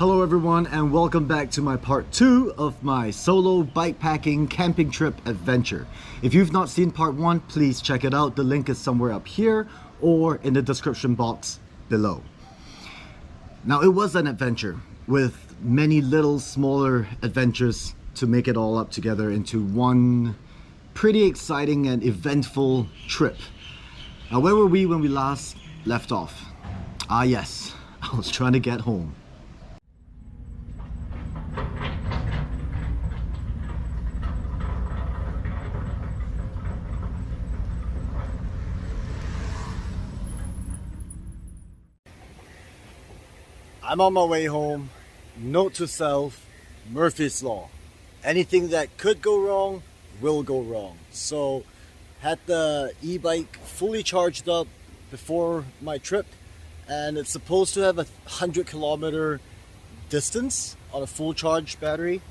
Hello everyone, and welcome back to my part 2 of my solo bikepacking camping trip adventure. If you've not seen part 1, please check it out. The link is somewhere up here or in the description box below. Now, it was an adventure with many little smaller adventures to make it all up together into one pretty exciting and eventful trip. Now, where were we when we last left off? Ah yes, I was trying to get home. I'm on my way home. Note to self, Murphy's Law. Anything that could go wrong will go wrong. So, had the e-bike fully charged up before my trip, and it's supposed to have a 100-kilometer distance on a full charge battery.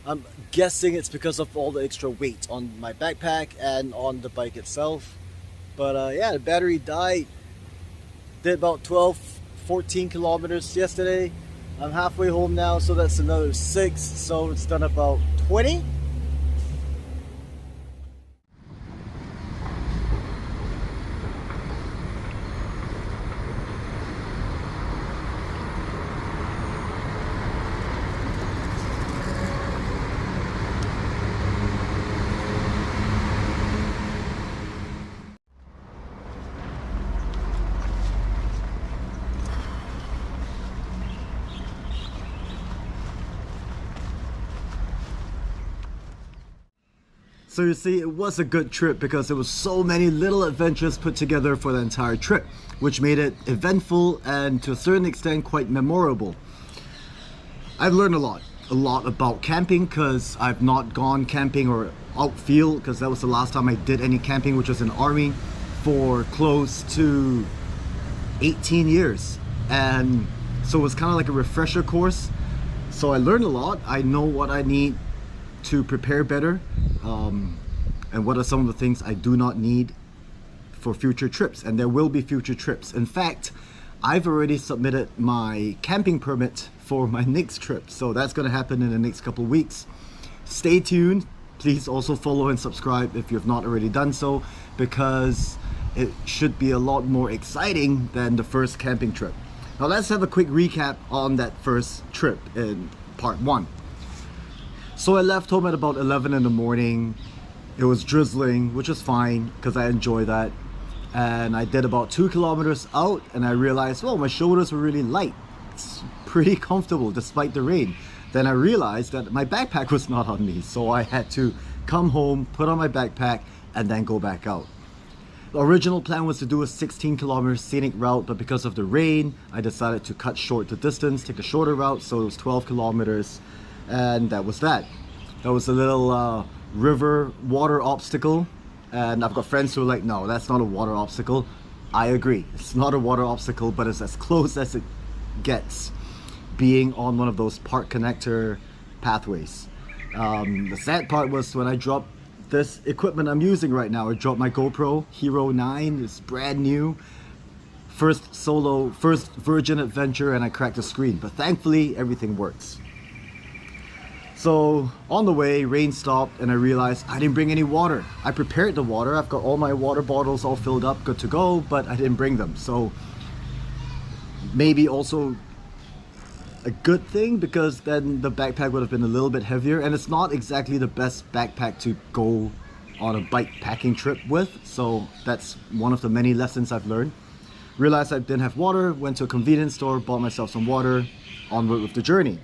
I'm guessing it's because of all the extra weight on my backpack and on the bike itself. But yeah, the battery died. Did about 14 kilometers yesterday. I'm halfway home now, so that's another 6, so it's done about 20. So you see, it was a good trip because there was so many little adventures put together for the entire trip, which made it eventful and to a certain extent quite memorable. I've learned a lot about camping because I've not gone camping or outfield, because that was the last time I did any camping, which was in the army, for close to 18 years. And so it was kind of like a refresher course. So I learned a lot. I know what I need to prepare better, and what are some of the things I do not need for future trips, and there will be future trips. In fact, I've already submitted my camping permit for my next trip, so that's going to happen in the next couple of weeks. Stay tuned. Please also follow and subscribe if you've not already done so, because it should be a lot more exciting than the first camping trip. Now let's have a quick recap on that first trip in part 1. So I left home at about 11 in the morning. It was drizzling, which was fine because I enjoy that. And I did about 2 kilometers out and I realized, well, my shoulders were really light. It's pretty comfortable despite the rain. Then I realized that my backpack was not on me. So I had to come home, put on my backpack, and then go back out. The original plan was to do a 16-kilometer scenic route, but because of the rain, I decided to cut short the distance, take a shorter route. So it was 12 kilometers. And that was that. That was a little river water obstacle, and I've got friends who are like, no, that's not a water obstacle. I agree, it's not a water obstacle, but it's as close as it gets being on one of those park connector pathways. The sad part was when I dropped this equipment I'm using right now. I dropped my GoPro Hero 9, it's brand new. First virgin adventure, and I cracked the screen, but thankfully everything works. So on the way, rain stopped and I realized I didn't bring any water. I prepared the water. I've got all my water bottles all filled up, good to go, but I didn't bring them. So maybe also a good thing, because then the backpack would have been a little bit heavier, and it's not exactly the best backpack to go on a bike packing trip with. So that's one of the many lessons I've learned. Realized I didn't have water, went to a convenience store, bought myself some water, onward with the journey,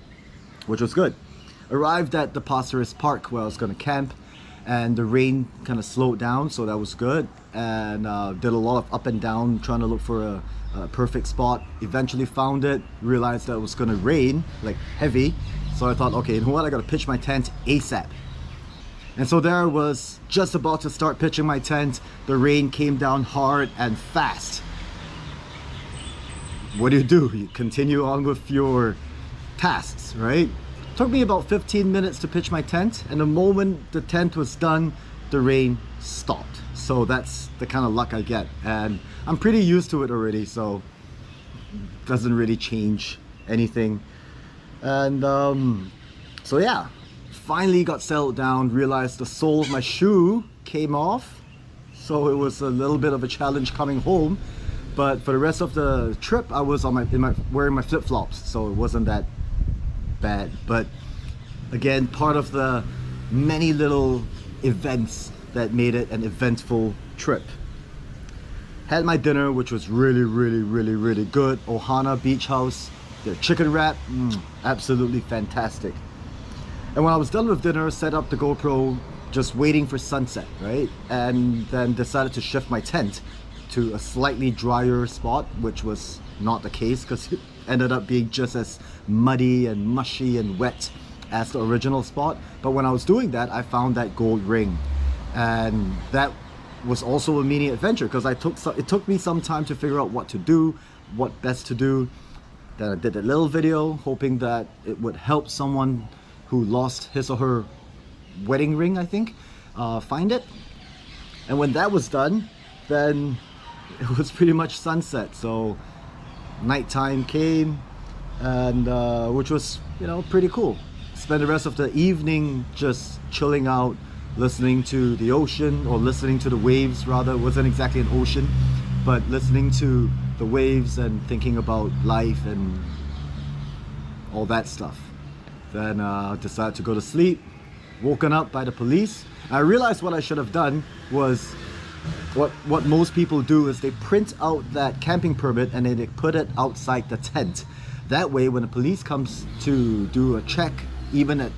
which was good. Arrived at the Pasir Ris Park where I was going to camp, and the rain kind of slowed down, so that was good. And did a lot of up and down trying to look for a perfect spot. Eventually found it, realized that it was going to rain, like heavy. So I thought, okay, you know what, I got to pitch my tent ASAP. And so there I was, just about to start pitching my tent. The rain came down hard and fast. What do? You continue on with your tasks, right? Took me about 15 minutes to pitch my tent, and the moment the tent was done, the rain stopped. So that's the kind of luck I get, and I'm pretty used to it already, so doesn't really change anything. And so yeah, finally got settled down, realized the sole of my shoe came off, so it was a little bit of a challenge coming home. But for the rest of the trip, I was wearing my flip-flops, so it wasn't that bad. But again, part of the many little events that made it an eventful trip. Had my dinner, which was really good. Ohana Beach House, their chicken wrap, absolutely fantastic. And when I was done with dinner, set up the GoPro, just waiting for sunset, right? And then decided to shift my tent to a slightly drier spot, which was not the case because it ended up being just as muddy and mushy and wet as the original spot. But when I was doing that, I found that gold ring, and that was also a mini adventure because it took me some time to figure out what to do, what best to do. Then I did a little video hoping that it would help someone who lost his or her wedding ring, I think, find it. And when that was done, then it was pretty much sunset. So nighttime came, and which was, you know, pretty cool. Spent the rest of the evening just chilling out, listening to the ocean, or listening to the waves rather. It wasn't exactly an ocean, but listening to the waves and thinking about life and all that stuff. Then decided to go to sleep, woken up by the police. I realized what I should have done was what most people do is they print out that camping permit and then they put it outside the tent. That way when the police comes to do a check, even at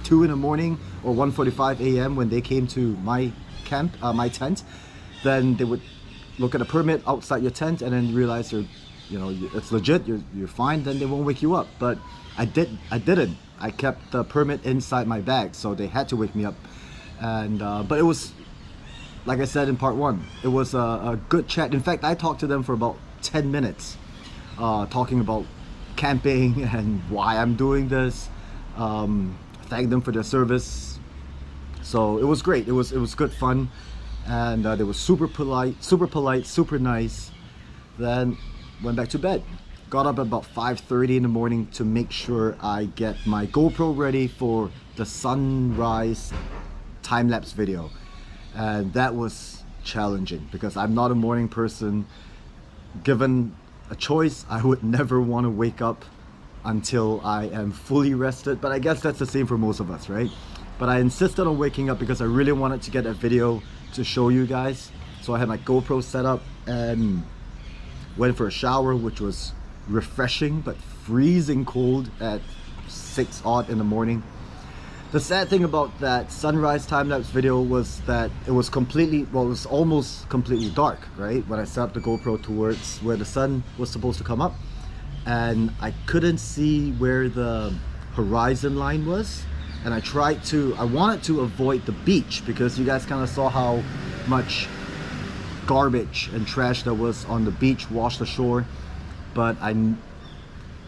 2 in the morning or 1:45 a.m. when they came to my camp, my tent, then they would look at a permit outside your tent and then realize it's legit, you're fine, then they won't wake you up. But I didn't. I kept the permit inside my bag, so they had to wake me up. And but it was, like I said in part 1, it was a good chat. In fact, I talked to them for about 10 minutes, talking about camping and why I'm doing this. Thank them for their service. So it was great. It was good fun, and they were super polite, super nice. Then went back to bed. Got up at about 5:30 in the morning to make sure I get my GoPro ready for the sunrise time-lapse video. And that was challenging because I'm not a morning person. Given a choice, I would never want to wake up until I am fully rested, but I guess that's the same for most of us, right? But I insisted on waking up because I really wanted to get a video to show you guys. So I had my GoPro set up and went for a shower, which was refreshing but freezing cold at 6 odd in the morning. The sad thing about that sunrise time-lapse video was that it was almost completely dark, right? When I set up the GoPro towards where the sun was supposed to come up, and I couldn't see where the horizon line was. And I wanted to avoid the beach because you guys kind of saw how much garbage and trash that was on the beach washed ashore, but I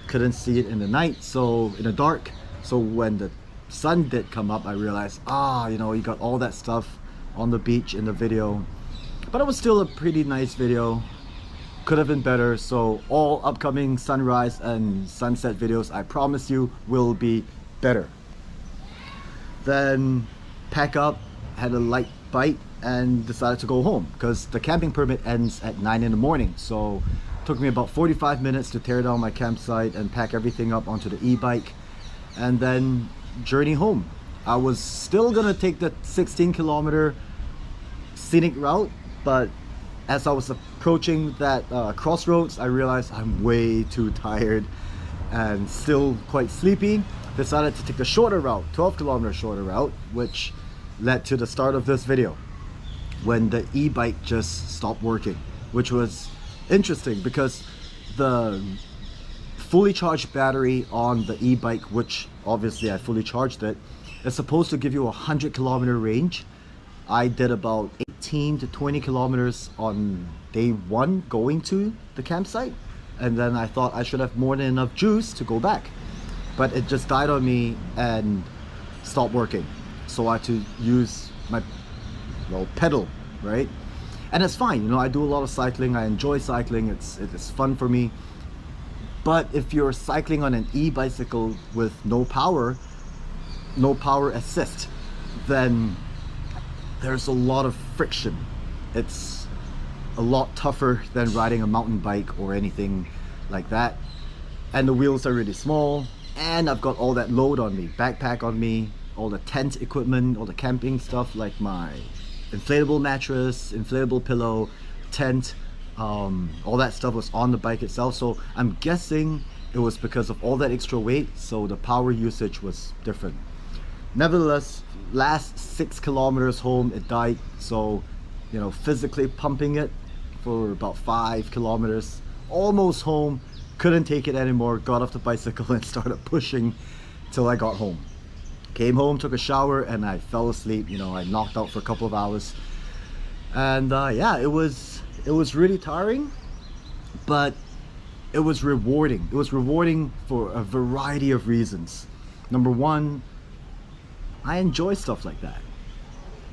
couldn't see it in the night, so in the dark. So when the sun did come up, I realized, you got all that stuff on the beach in the video. But it was still a pretty nice video. Could have been better. So all upcoming sunrise and sunset videos, I promise you, will be better. Then pack up, had a light bite, and decided to go home because the camping permit ends at 9 in the morning. So it took me about 45 minutes to tear down my campsite and pack everything up onto the e-bike and then journey home. I was still gonna take the 16-kilometer scenic route, but as I was approaching that crossroads, I realized I'm way too tired and still quite sleepy. Decided to take the shorter route, 12-kilometer shorter route, which led to the start of this video when the e-bike just stopped working, which was interesting because the fully charged battery on the e-bike, which obviously I fully charged it, is supposed to give you a 100-kilometer range. I did about 18 to 20 kilometers on day 1 going to the campsite, and then I thought I should have more than enough juice to go back, but it just died on me and stopped working. So I had to use my pedal, right? And it's fine, I do a lot of cycling. I enjoy cycling. It's fun for me. But if you're cycling on an e-bicycle with no power assist, then there's a lot of friction. It's a lot tougher than riding a mountain bike or anything like that. And the wheels are really small, and I've got all that load on me, backpack on me, all the tent equipment, all the camping stuff like my inflatable mattress, inflatable pillow, tent, all that stuff was on the bike itself. So I'm guessing it was because of all that extra weight, so the power usage was different. Nevertheless, last 6 kilometers home it died, so you know, physically pumping it for about 5 kilometers, almost home, couldn't take it anymore, got off the bicycle and started pushing till I got home. Came home, took a shower, and I fell asleep. You know, I knocked out for a couple of hours, and yeah, it was really tiring, but it was rewarding. It was rewarding for a variety of reasons. Number one, I enjoy stuff like that.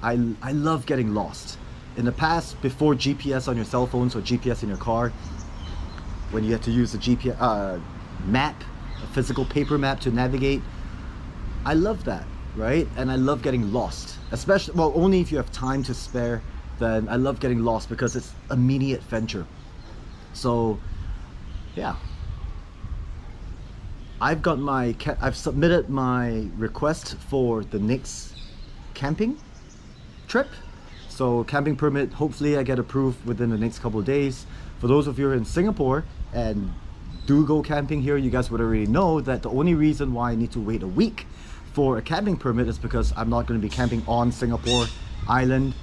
I love getting lost. In the past, before GPS on your cell phones or GPS in your car, when you had to use a GPS map, a physical paper map to navigate, I love that, right? And I love getting lost, especially, well, only if you have time to spare, then I love getting lost because it's immediate venture. So yeah, I've submitted my request for the next camping trip. So camping permit, hopefully I get approved within the next couple of days. For those of you who are in Singapore and do go camping here, you guys would already know that the only reason why I need to wait a week for a camping permit is because I'm not going to be camping on Singapore Island.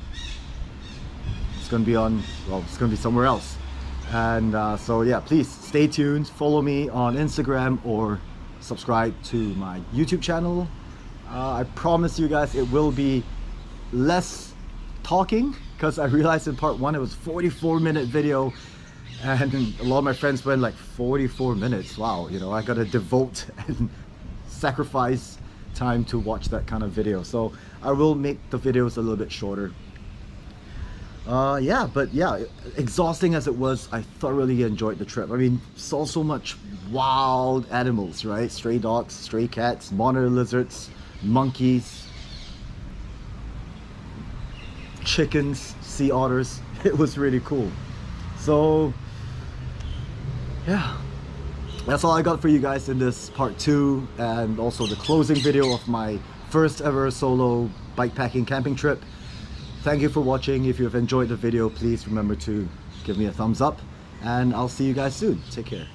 It's going to be on, well, it's going to be somewhere else. And so yeah, please stay tuned, follow me on Instagram or subscribe to my YouTube channel. I promise you guys it will be less talking, because I realized in part 1 it was a 44-minute video, and a lot of my friends went like 44 minutes. Wow, you know, I gotta devote and sacrifice time to watch that kind of video. So I will make the videos a little bit shorter. Yeah, but yeah, exhausting as it was, I thoroughly enjoyed the trip. I mean, saw so much wild animals, right? Stray dogs, stray cats, monitor lizards, monkeys, chickens, sea otters. It was really cool. So yeah, that's all I got for you guys in this part 2, and also the closing video of my first ever solo bikepacking camping trip. Thank you for watching. If you have enjoyed the video, please remember to give me a thumbs up, and I'll see you guys soon. Take care.